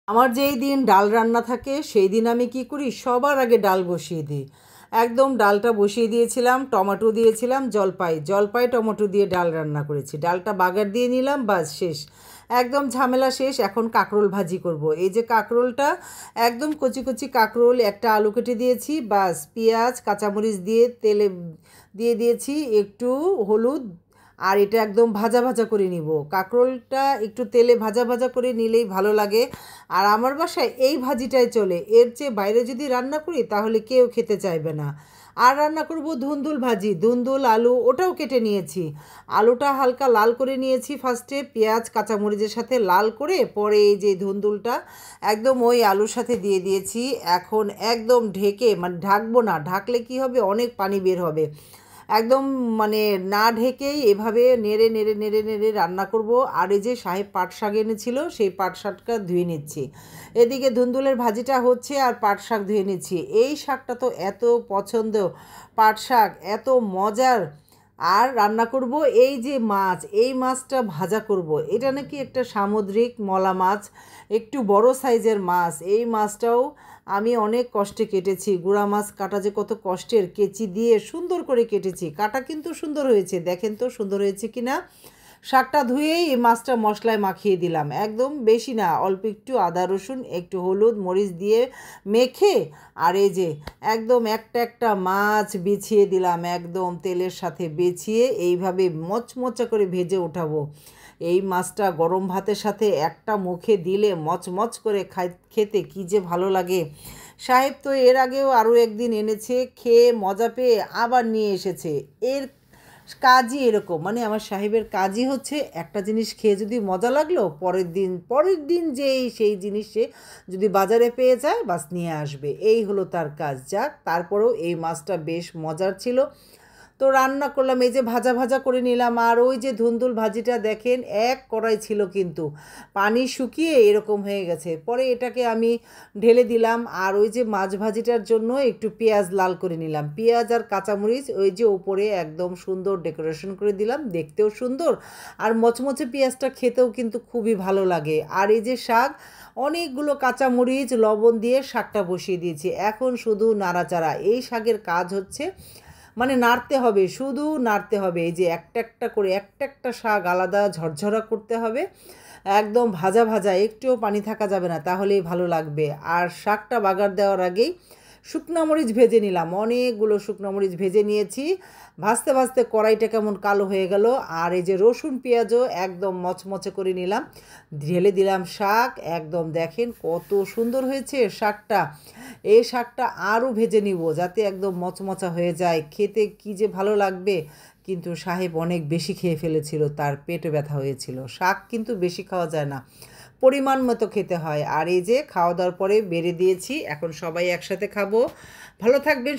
আমার যেই দিন ডাল রান্না থাকে সেই দিন আমি কি করি, সবার আগে ডাল বসিয়ে দিই। একদম ডালটা বসিয়ে দিয়েছিলাম, টমেটো দিয়েছিলাম, জলপাই জলপাই টমেটো দিয়ে ডাল রান্না করেছি। ডালটা বাগার দিয়ে নিলাম, বাস শেষ, একদম ঝামেলা শেষ। এখন কাঁকরোল ভাজি করব। এই যে কাঁকরোলটা, একদম কচি কচি কাঁকরোল, একটা আলু কেটে দিয়েছি, বাস পেঁয়াজ কাঁচামরিচ দিয়ে তেলে দিয়ে দিয়েছি, একটু হলুদ, আর এটা একদম ভাজা ভাজা করে নিব। কাঁকরোলটা একটু তেলে ভাজা ভাজা করে নিলেই ভালো লাগে। আর আমার বাসায় এই ভাজিটাই চলে, এর চেয়ে বাইরে যদি রান্না করি তাহলে কেউ খেতে চাইবে না। আর রান্না করব ধুন্দুল ভাজি, ধুন্দুল আলু ওটাও কেটে নিয়েছি। আলুটা হালকা লাল করে নিয়েছি ফার্স্টে, পেঁয়াজ কাঁচামরিচের সাথে লাল করে, পরে এই যে ধুন্দুলটা একদম ওই আলুর সাথে দিয়ে দিয়েছি। এখন একদম ঢেকে, মানে ঢাকবো না, ঢাকলে কি হবে, অনেক পানি বের হবে। একদম মানে না ঢেকেই এভাবে নেড়ে নেড়ে নেড়ে নেড়ে রান্না করব। আর এই যে সাহেব পাট শাক এনেছিল, সেই পাট শাকটা ধুয়ে নিচ্ছি। এদিকে ধুন্দুলের ভাজিটা হচ্ছে আর পাট শাক ধুয়ে নিচ্ছি। এই শাকটা তো এত পছন্দ, পাট শাক এত মজার। আর রান্না করব এই যে মাছ, এই মাছটা ভাজা করব। এটা নাকি একটা সামুদ্রিক মলা মাছ, একটু বড় সাইজের মাছ। এই মাছটাও আমি অনেক কষ্টে কেটেছি। গুড়া মাছ কাটা যে কত কষ্টের, কেচি দিয়ে সুন্দর করে কেটেছি। কাটা কিন্তু সুন্দর হয়েছে, দেখেন তো সুন্দর হয়েছে কি না। শাকটা ধুয়েই এই মাছটা মশলায় মাখিয়ে দিলাম, একদম বেশি না, অল্প একটু আদা রসুন একটু হলুদ মরিচ দিয়ে মেখে। আর এই যে একদম একটা একটা মাছ বিছিয়ে দিলাম, একদম তেলের সাথে বিছিয়ে এইভাবে মচমচা করে ভেজে উঠাবো। এই মাছটা গরম ভাতের সাথে একটা মুখে দিলে মচমচ করে খেতে কী যে ভালো লাগে। সাহেব তো এর আগেও আরও একদিন এনেছে, খেয়ে মজা পেয়ে আবার নিয়ে এসেছে। এর কাজই এরকম, মানে আমার সাহেবের কাজই হচ্ছে একটা জিনিস খেয়ে যদি মজা লাগলো, পরের দিন যেই সেই জিনিস সে যদি বাজারে পেয়ে যায় বাস নিয়ে আসবে, এই হলো তার কাজ। যাক, তারপরেও এই মাছটা বেশ মজার ছিল। তো রান্না করলাম, এই যে ভাজা ভাজা করে নিলাম। আর ওই যে ধুন্দুল ভাজিটা দেখেন, এক কড়াই ছিল কিন্তু পানি শুকিয়ে এরকম হয়ে গেছে। পরে এটাকে আমি ঢেলে দিলাম। আর ওই যে মাছ ভাজিটার জন্য একটু পেঁয়াজ লাল করে নিলাম, পেঁয়াজ আর কাঁচামরিচ ওই যে ওপরে একদম সুন্দর ডেকোরেশন করে দিলাম, দেখতেও সুন্দর আর মচমচে পেঁয়াজটা খেতেও কিন্তু খুবই ভালো লাগে। আর এই যে শাক, অনেকগুলো কাঁচামরিচ লবণ দিয়ে শাকটা বসিয়ে দিয়েছি। এখন শুধু নাড়াচাড়া। এই শাকের কাজ হচ্ছে মানে নাড়তে হবে, শুধু নাড়তে হবে। এই যে একটা একটা করে একটা একটা শাক আলাদা ঝরঝরা করতে হবে, একদম ভাজা ভাজা, একটুও পানি থাকা যাবে না, তাহলেই ভালো লাগবে। আর শাকটা বাগার দেওয়ার আগেই শুকনো মরিচ ভেজে নিলাম, অনেকগুলো শুকনো মরিচ ভেজে নিয়েছি। ভাজতে ভাজতে কড়াইটা কেমন কালো হয়ে গেল। আর এই যে রসুন পেঁয়াজও একদম মচমচে করে নিলাম, ঢেলে দিলাম শাক। একদম দেখেন কত সুন্দর হয়েছে শাকটা। এই শাকটা আরও ভেজে নিব যাতে একদম মচমচা হয়ে যায়, খেতে কী যে ভালো লাগবে। কিন্তু সাহেব অনেক বেশি খেয়ে ফেলেছিল, তার পেটে ব্যথা হয়েছিল। শাক কিন্তু বেশি খাওয়া যায় না, পরিমাণ মতো খেতে হয়। আর এই যে খাওয়া দাওয়ার পরে বেড়ে দিয়েছি, এখন সবাই একসাথে খাবো। ভালো থাকবেন।